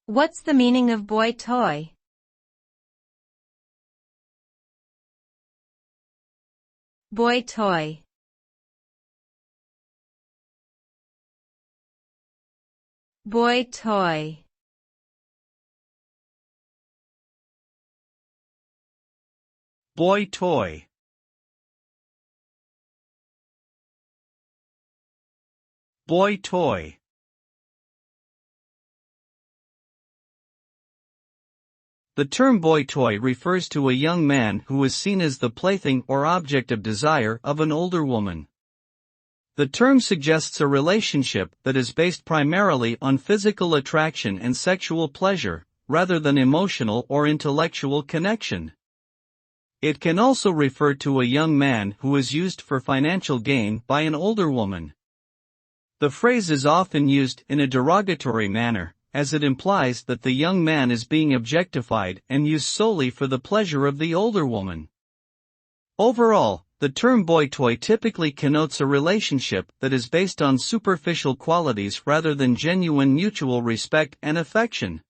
What's the meaning of boy toy? Boy toy. Boy toy. Boy toy. Boy toy. The term boy toy refers to a young man who is seen as the plaything or object of desire of an older woman. The term suggests a relationship that is based primarily on physical attraction and sexual pleasure, rather than emotional or intellectual connection. It can also refer to a young man who is used for financial gain by an older woman. The phrase is often used in a derogatory manner, as it implies that the young man is being objectified and used solely for the pleasure of the older woman. Overall, the term boy toy typically connotes a relationship that is based on superficial qualities rather than genuine mutual respect and affection.